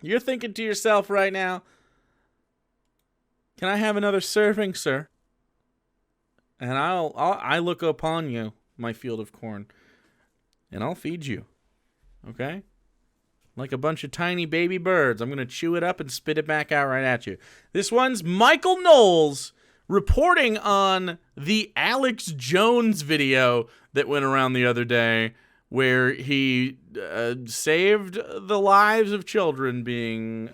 You're thinking to yourself right now, can I have another serving, sir? And I look upon you, my field of corn, and I'll feed you. Okay? Like a bunch of tiny baby birds. I'm going to chew it up and spit it back out right at you. This one's Michael Knowles reporting on the Alex Jones video that went around the other day where he saved the lives of children being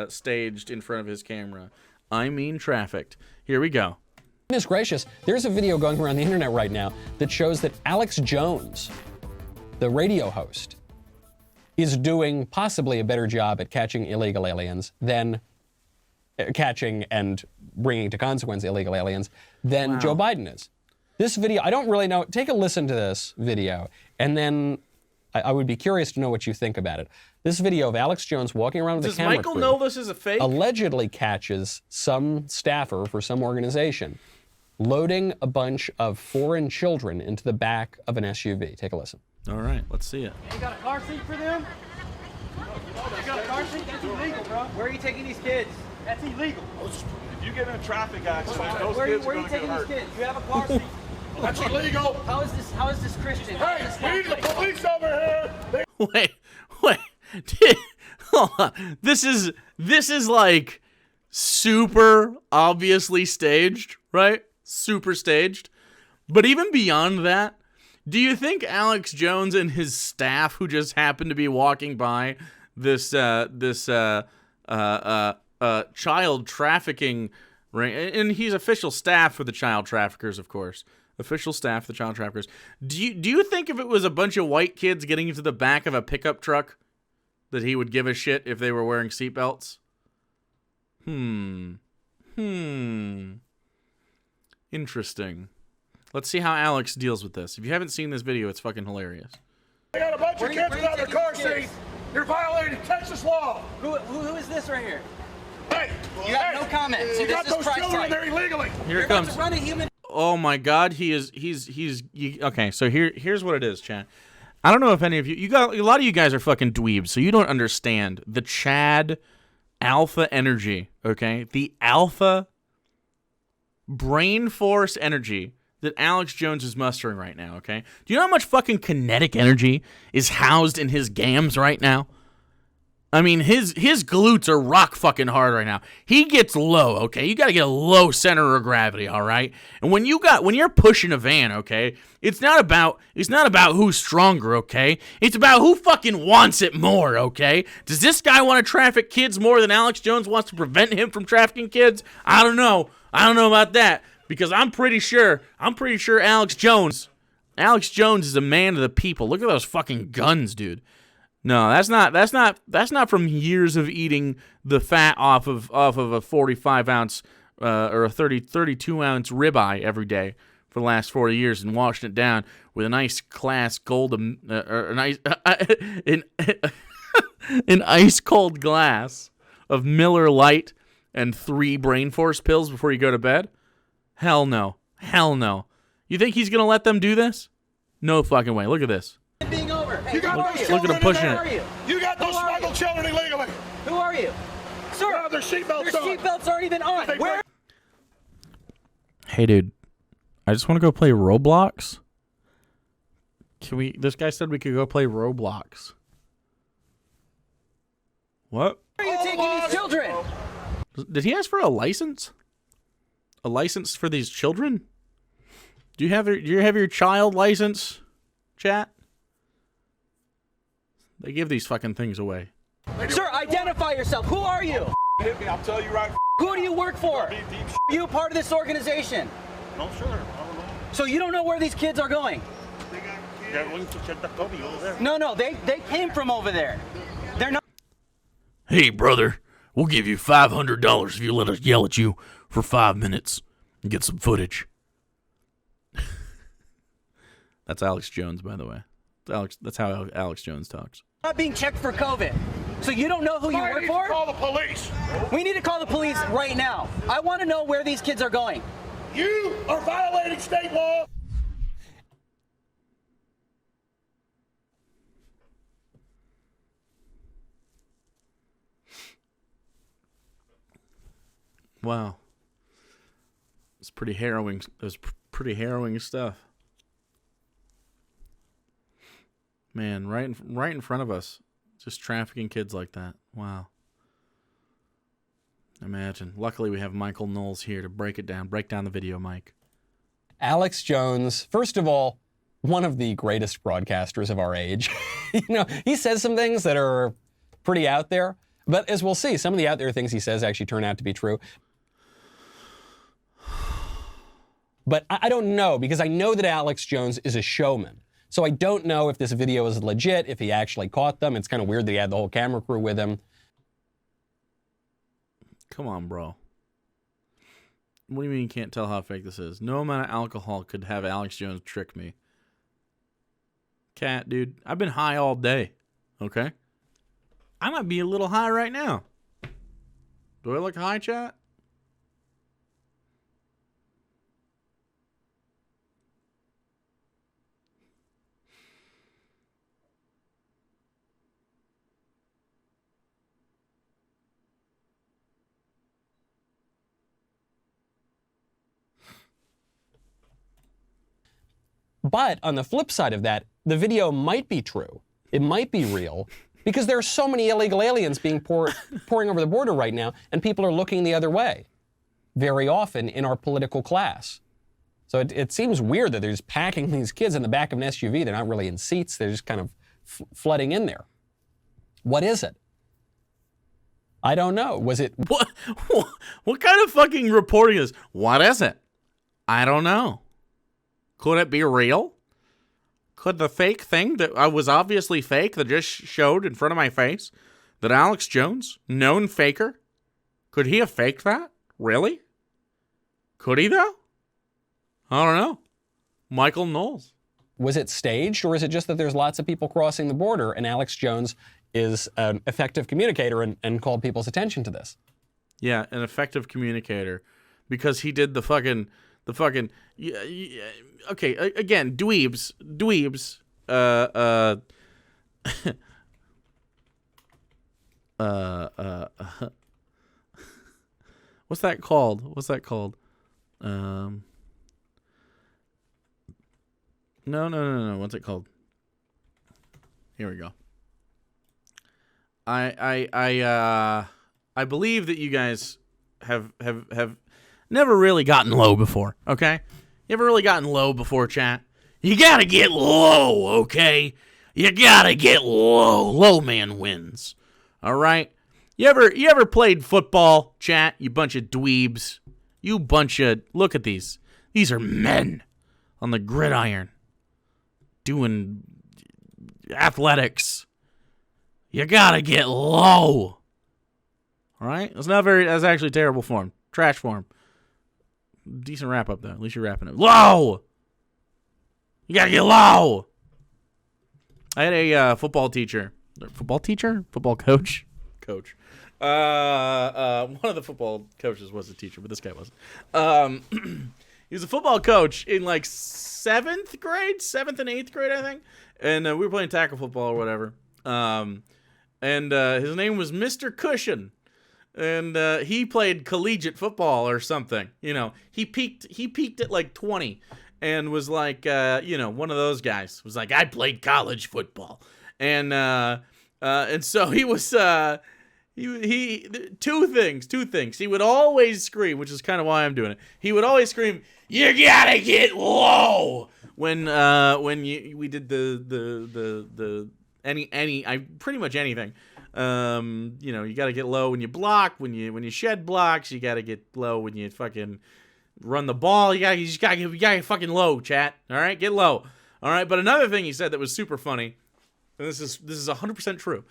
staged in front of his camera. I mean trafficked. Here we go. Goodness gracious, there's a video going around the internet right now that shows that Alex Jones, the radio host, is doing possibly a better job at catching illegal aliens than catching and bringing to consequence illegal aliens than Joe Biden is. This video, I don't really know. Take a listen to this video, and then I would be curious to know what you think about it. This video of Alex Jones walking around with a camera Does Michael know this is a fake? Allegedly catches some staffer for some organization loading a bunch of foreign children into the back of an SUV. Take a listen. All right, let's see it. You got a car seat for them? You got a car seat? That's illegal, bro. Where are you taking these kids? That's illegal. If you get in a traffic accident, those Where kids are are you going to get taking these hurt. kids? You have a car seat. That's illegal. How is this Christian? Hey, we need the police over here. Wait. Hold on. This is like super obviously staged, right? Super staged. But even beyond that, do you think Alex Jones and his staff, who just happened to be walking by this child trafficking ring, and he's official staff for the child traffickers, of course, official staff for the child traffickers. Do you think if it was a bunch of white kids getting into the back of a pickup truck, that he would give a shit if they were wearing seatbelts? Interesting. Let's see how Alex deals with this. If you haven't seen this video, it's fucking hilarious. I got a bunch of kids without their car seat. You're violating Texas law. Who is this right here? Hey, You have no comment. See, you this got is those price children right. there illegally. Here You're it about comes. to run a human. Oh my God, okay, so here's what it is, chat. I don't know if any of you got a lot of you guys are fucking dweebs, so you don't understand the Chad alpha energy, okay? The alpha brain force energy that Alex Jones is mustering right now, okay? Do you know how much fucking kinetic energy is housed in his gams right now? I mean, his glutes are rock fucking hard right now. He gets low, okay? You got to get a low center of gravity, all right? And when you're pushing a van, okay? It's not about who's stronger, okay? It's about who fucking wants it more, okay? Does this guy want to traffic kids more than Alex Jones wants to prevent him from trafficking kids? I don't know. I don't know about that, because I'm pretty sure Alex Jones is a man of the people. Look at those fucking guns, dude. No, that's not from years of eating the fat off of a 45 ounce or a 32 ounce ribeye every day for the last 40 years and washing it down with a nice class golden or an ice cold glass of Miller Lite and 3 brain force pills before you go to bed. Hell no. You think he's gonna let them do this? No fucking way. Look at this. Being over. Hey, You got who are those you? Look at him children pushing in Who are there. you? You got those Who are smuggled you? children illegally. Who are you? Sir, Have their seatbelts your on. seatbelts aren't even on. Where? Hey, dude. I just want to go play Roblox. This guy said we could go play Roblox. What? Where are you taking these children? Did he ask for a license? A license for these children? Do you have your child license, chat? They give these fucking things away. Sir, identify yourself. Who are you? Hit me, I'll tell you right. Who do you work for? Be deep. Are you a part of this organization? No, sure. I don't know. So you don't know where these kids are going? They're going to check the Kobe over there. No, they came from over there. They're not. Hey, brother, we'll give you $500 if you let us yell at you for 5 minutes and get some footage. That's Alex Jones, by the way. That's how Alex Jones talks. Not being checked for COVID. So you don't know who you I work need to for? call the police. We need to call the police right now. I want to know where these kids are going. You are violating state law. Wow. It's pretty harrowing. It was pretty harrowing stuff. Man, right in front of us, just trafficking kids like that. Wow. Imagine. Luckily, we have Michael Knowles here to break it down. Break down the video, Mike. Alex Jones, first of all, one of the greatest broadcasters of our age. He says some things that are pretty out there, but as we'll see, some of the out there things he says actually turn out to be true. But I don't know, because I know that Alex Jones is a showman. So I don't know if this video is legit, if he actually caught them. It's kind of weird that he had the whole camera crew with him. Come on, bro. What do you mean you can't tell how fake this is? No amount of alcohol could have Alex Jones trick me. Cat, dude, I've been high all day, okay? I might be a little high right now. Do I look high, chat? But on the flip side of that, the video might be true. It might be real, because there are so many illegal aliens being pouring over the border right now, and people are looking the other way very often in our political class. So it seems weird that they're just packing these kids in the back of an SUV. They're not really in seats. They're just kind of flooding in there. What is it? I don't know. Was it... What kind of fucking reporting is? What is it? I don't know. Could it be real? Could the fake thing that was obviously fake that just showed in front of my face, that Alex Jones, known faker, could he have faked that? Really? Could he though? I don't know. Michael Knowles. Was it staged, or is it just that there's lots of people crossing the border and Alex Jones is an effective communicator and called people's attention to this? Yeah, an effective communicator, because he did the fucking okay, again, dweebs, what's that called? No, what's it called? Here we go. I believe that you guys have never really gotten low before, okay? You ever really gotten low before, chat? You gotta get low, okay? You gotta get low. Low man wins. All right? You ever played football, chat? You bunch of dweebs. You bunch of... Look at these. These are men on the gridiron doing athletics. You gotta get low. All right? That's actually terrible form. Trash form. Decent wrap up though. At least you're wrapping it. Low. You gotta get low. I had a football coach. One of the football coaches was a teacher, but this guy wasn't. He was a football coach in like 7th and 8th grade, I think. And we were playing tackle football or whatever. And his name was Mr. Cushion. And he played collegiate football or something. He peaked at like 20 and was like, one of those guys. Was like, I played college football. And so he was, he two things. He would always scream, which is kind of why I'm doing it. He would always scream, "You gotta get low," when we did pretty much anything. You gotta get low when you block, when you shed blocks. You gotta get low when you fucking run the ball. You gotta get fucking low, chat. All right, get low. All right. But another thing he said that was super funny, and this is 100% true.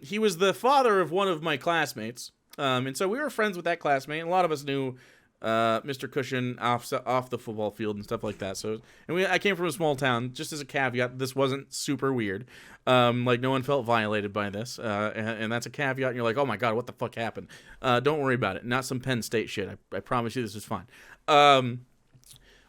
He was the father of one of my classmates, and so we were friends with that classmate. And a lot of us knew Mr. Cushion off the football field and stuff like that. So, I came from a small town. Just as a caveat, this wasn't super weird. Like no one felt violated by this, and that's a caveat. And you're like, oh my god, what the fuck happened? Don't worry about it. Not some Penn State shit. I promise you, this is fine.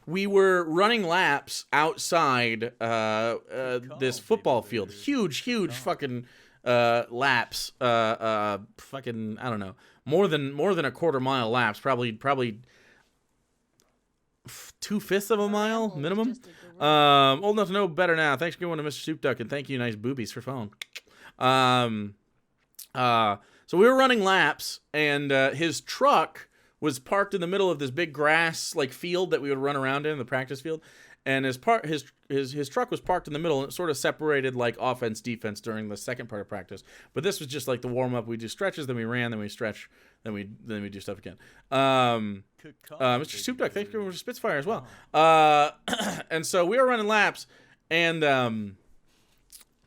We were running laps outside this football field. Huge fucking laps. Fucking, I don't know, more than a quarter mile laps, probably 2/5 of a mile minimum. Old enough to know better now. Thanks for going to Mr. Soup Duck, and thank you, nice boobies, for phone. So we were running laps, and his truck was parked in the middle of this big grass like field that we would run around in, the practice field. And his truck was parked in the middle, and it sort of separated like offense defense during the second part of practice. But this was just like the warm up. We do stretches, then we ran, then we stretch, then we do stuff again. Mr. Soup Duck, thank you for Spitfire as well. And so we were running laps, and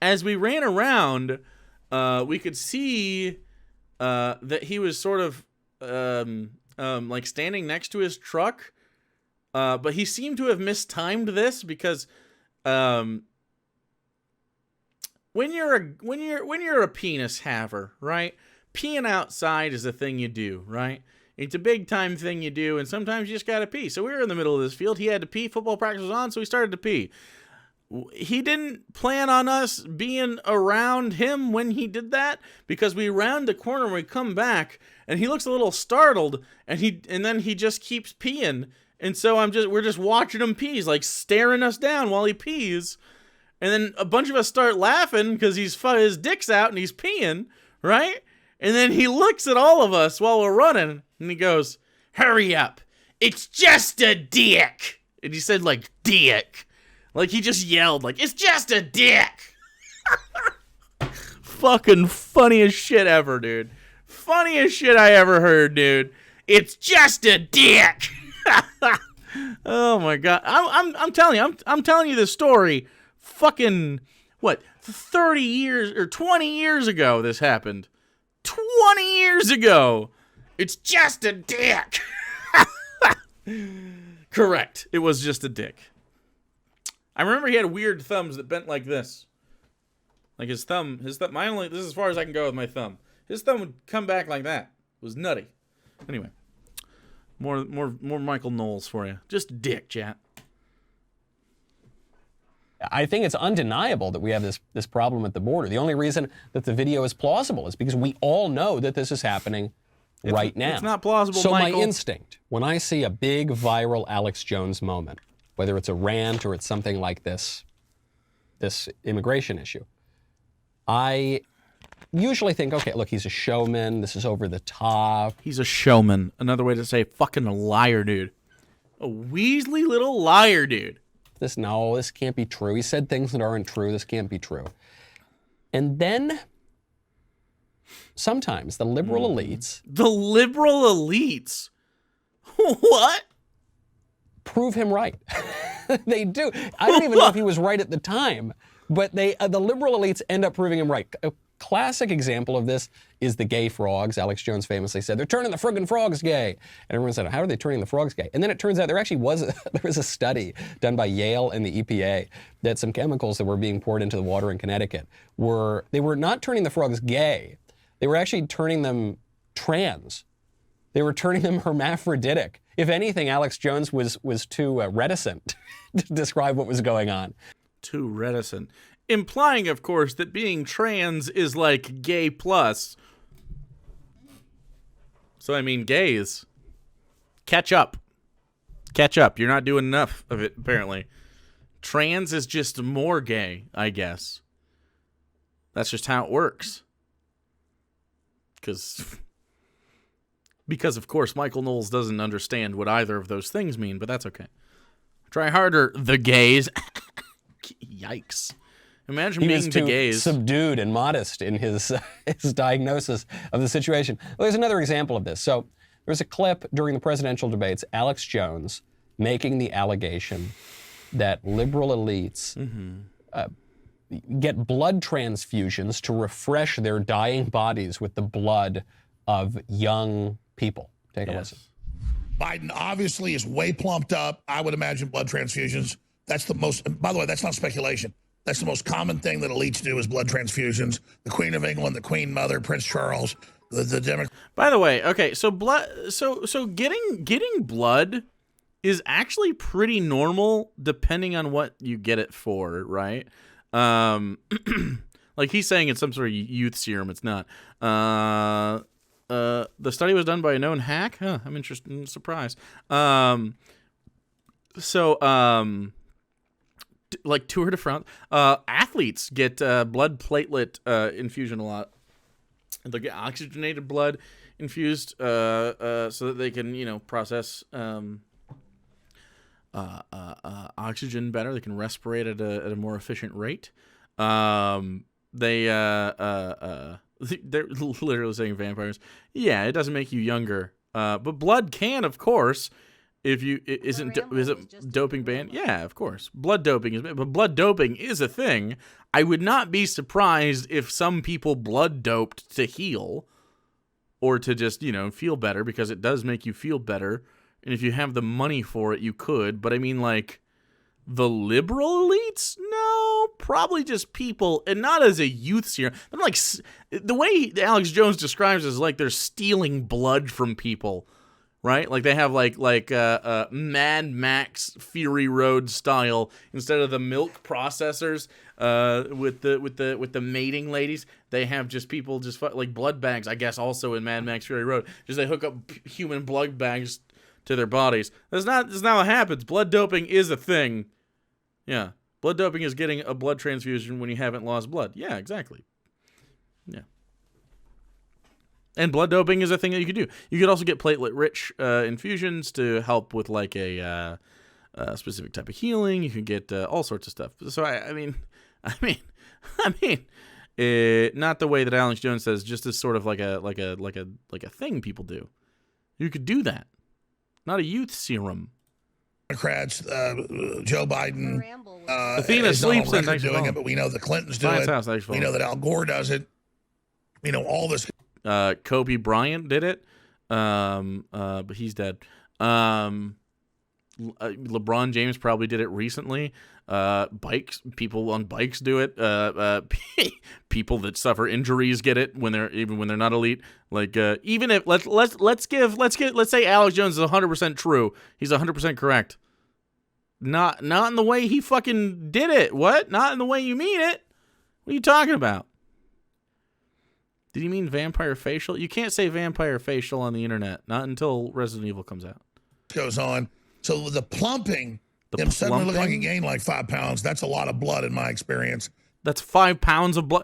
as we ran around, we could see that he was sort of like standing next to his truck. But he seemed to have mistimed this because when you're a penis haver, right? Peeing outside is a thing you do, right? It's a big time thing you do, and sometimes you just gotta pee. So we were in the middle of this field. He had to pee. Football practice was on, so he started to pee. He didn't plan on us being around him when he did that, because we round the corner and we come back, and he looks a little startled, and then he just keeps peeing. And so we're just watching him pee. He's like staring us down while he pees. And then a bunch of us start laughing because his dick's out and he's peeing, right? And then he looks at all of us while we're running and he goes, "Hurry up. It's just a dick." And he said like dick. Like he just yelled like, "It's just a dick." Fucking funniest shit ever, dude. Funniest shit I ever heard, dude. It's just a dick. Oh my god! I'm telling you, I'm telling you this story. Fucking what? 30 years or 20 years ago, this happened. 20 years ago. It's just a dick. Correct. It was just a dick. I remember he had weird thumbs that bent like this. Like his thumb. This is as far as I can go with my thumb. His thumb would come back like that. It was nutty. Anyway. More Michael Knowles for you. Just dick, chat. I think it's undeniable that we have this problem at the border. The only reason that the video is plausible is because we all know that this is happening right now. It's not plausible, so Michael. My instinct, when I see a big viral Alex Jones moment, whether it's a rant or it's something like this immigration issue, I usually think, okay, look, he's a showman. This is over the top. He's a showman. Another way to say fucking a liar, dude. A Weasley little liar, dude. This can't be true. He said things that aren't true. This can't be true. And then sometimes the liberal elites. The liberal elites? What? Prove him right. They do. I don't even know if he was right at the time, but the liberal elites end up proving him right. A classic example of this is the gay frogs. Alex Jones famously said, "They're turning the friggin' frogs gay." And everyone said, "How are they turning the frogs gay?" And then it turns out there actually was a study done by Yale and the EPA that some chemicals that were being poured into the water in Connecticut were not turning the frogs gay. They were actually turning them trans. They were turning them hermaphroditic. If anything, Alex Jones was too reticent to describe what was going on. Too reticent. Implying, of course, that being trans is like gay plus. So, I mean, gays. Catch up. Catch up. You're not doing enough of it, apparently. Trans is just more gay, I guess. That's just how it works. Because, of course, Michael Knowles doesn't understand what either of those things mean, but that's okay. Try harder, the gays. Yikes. Imagine being the gays. Subdued and modest in his diagnosis of the situation. Well, there's another example of this. So there's a clip during the presidential debates, Alex Jones making the allegation that liberal elites get blood transfusions to refresh their dying bodies with the blood of young people. Take a listen. Biden obviously is way plumped up. I would imagine blood transfusions. That's the most, by the way, that's not speculation. That's the most common thing that elites do is blood transfusions. The Queen of England, the Queen Mother, Prince Charles, the Democrat. By the way, okay, so blood, so getting blood is actually pretty normal depending on what you get it for, right? Like he's saying it's some sort of youth serum. It's not. the study was done by a known hack. Huh, I'm interested and surprised. Like Tour de France, athletes get blood platelet infusion a lot. They'll get oxygenated blood infused so that they can, process oxygen better. They can respirate at a more efficient rate. They're literally saying vampires. Yeah, it doesn't make you younger. But blood can, of course. If you is it doping banned? Yeah, of course. Blood doping is, but blood doping is a thing. I would not be surprised if some people blood doped to heal, or to just feel better, because it does make you feel better. And if you have the money for it, you could. But I mean, like, the liberal elites? No, probably just people, and not as a youth serum. I'm like, the way Alex Jones describes it is like they're stealing blood from people. Right, like they have like Mad Max Fury Road style, instead of the milk processors with the mating ladies, they have just people just like blood bags. I guess also in Mad Max Fury Road, just they hook up human blood bags to their bodies. That's not what happens. Blood doping is a thing. Yeah, blood doping is getting a blood transfusion when you haven't lost blood. Yeah, exactly. Yeah. And blood doping is a thing that you could do. You could also get platelet-rich infusions to help with like a specific type of healing. You can get all sorts of stuff. So I mean, not the way that Alex Jones says, just as sort of like a thing people do. You could do that. Not a youth serum. Democrats, Joe Biden, Athena sleeps in doing it, but we know the Clintons do it. We know that Al Gore does it. We know all this. Kobe Bryant did it, but he's dead. LeBron James probably did it recently. People on bikes do it. People that suffer injuries get it when they're not elite. Like even if let's say Alex Jones is 100% true. He's 100% correct. Not in the way he fucking did it. What? Not in the way you mean it. What are you talking about? Did you mean vampire facial? You can't say vampire facial on the internet. Not until Resident Evil comes out. Goes on. So the plumping, suddenly looking like he gained like 5 pounds. That's a lot of blood in my experience. That's 5 pounds of blood.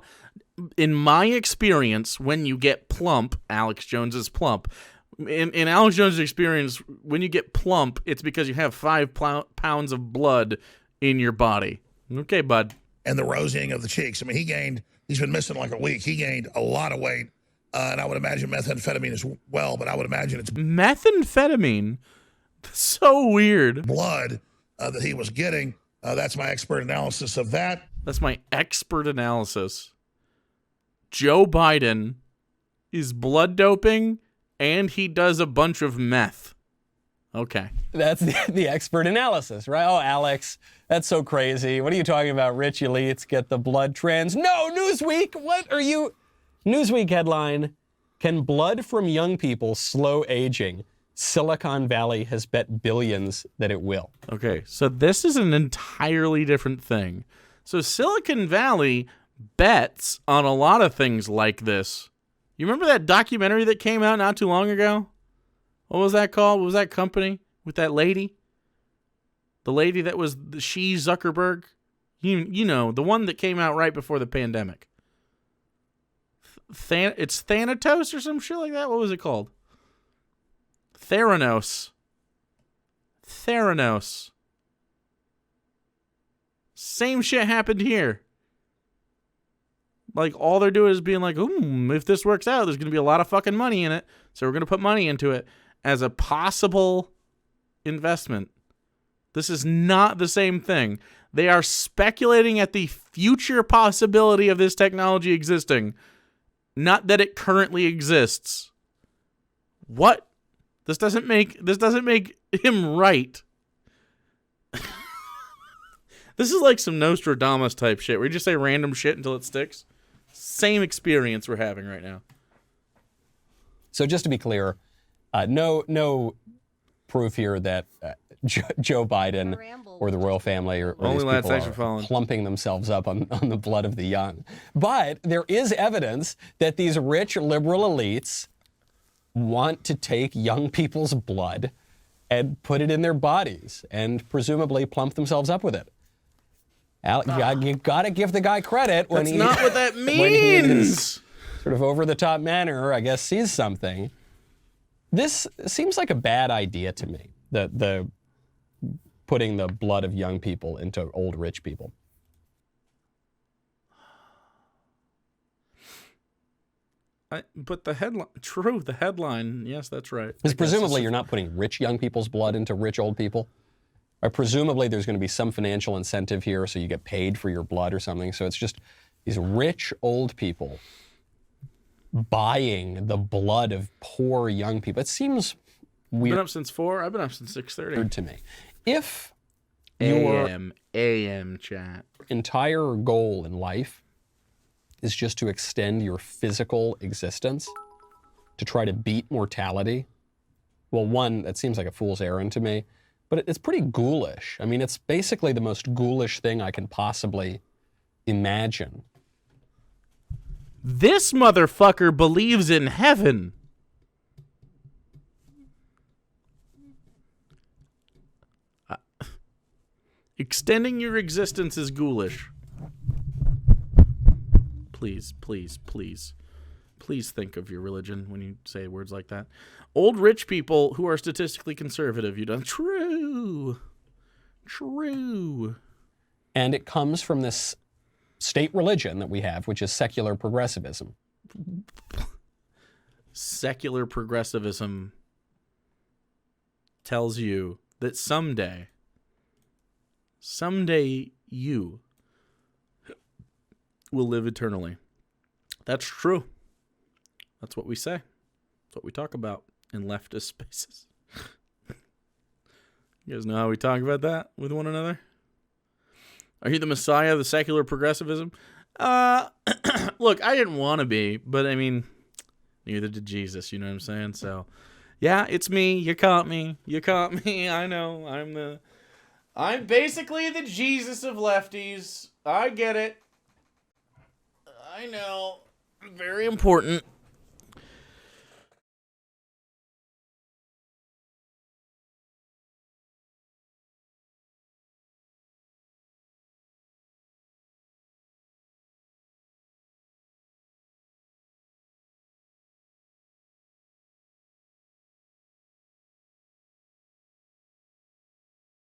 In my experience, when you get plump, Alex Jones is plump. In Alex Jones' experience, when you get plump, it's because you have 5 pounds of blood in your body. Okay, bud. And the rosying of the cheeks. I mean, he's been missing like a week. He gained a lot of weight. And I would imagine methamphetamine as well, but I would imagine it's methamphetamine. That's so weird. Blood that he was getting. That's my expert analysis of that. That's my expert analysis. Joe Biden is blood doping, and he does a bunch of meth. Okay. That's the expert analysis, right? Oh, Alex, that's so crazy. What are you talking about? Rich elites get the blood trans. No, Newsweek, what are you? Newsweek headline, can blood from young people slow aging? Silicon Valley has bet billions that it will. Okay, so this is an entirely different thing. So Silicon Valley bets on a lot of things like this. You remember that documentary that came out not too long ago? What was that called? What was that company with that lady? The lady that was she Zuckerberg? You know, the one that came out right before the pandemic. It's Thanatos or some shit like that? What was it called? Theranos. Same shit happened here. Like, all they're doing is being like, if this works out, there's going to be a lot of fucking money in it. So we're going to put money into it as a possible investment. This is not the same thing. They are speculating at the future possibility of this technology existing, not that it currently exists. What? This doesn't make him right. This is like some Nostradamus type shit where you just say random shit until it sticks. Same experience we're having right now. So just to be clear, no proof here that Joe Biden or the royal family or these people are plumping themselves up on the blood of the young. But there is evidence that these rich liberal elites want to take young people's blood and put it in their bodies and presumably plump themselves up with it. You got to give the guy credit when That's he not what that means. when he in his sort of over-the-top manner, I guess, sees something. This seems like a bad idea to me, the putting the blood of young people into old rich people. But the headline, true, the headline, yes, that's right. Because presumably you're not putting rich young people's blood into rich old people. Or presumably there's going to be some financial incentive here, so you get paid for your blood or something. So it's just these rich old people buying the blood of poor young people. It seems weird. Been up since 4. I've been up since 6:30. To me. If your AM chat. entire goal in life is just to extend your physical existence, to try to beat mortality, well, one, that seems like a fool's errand to me, but it's pretty ghoulish. I mean, it's basically the most ghoulish thing I can possibly imagine. This motherfucker believes in heaven. Extending your existence is ghoulish. Please, please, please. Please think of your religion when you say words like that. Old rich people who are statistically conservative, you don't. True. True. And it comes from this state religion that we have, which is secular progressivism. Secular progressivism tells you that someday you will live eternally. That's true. That's what we say. That's what we talk about in leftist spaces. You guys know how we talk about that with one another? Are you the messiah of the secular progressivism? Look, I didn't want to be, but I mean, neither did Jesus, you know what I'm saying? So, yeah, it's me. You caught me. You caught me. I know. I'm basically the Jesus of lefties. I get it. I know. Very important.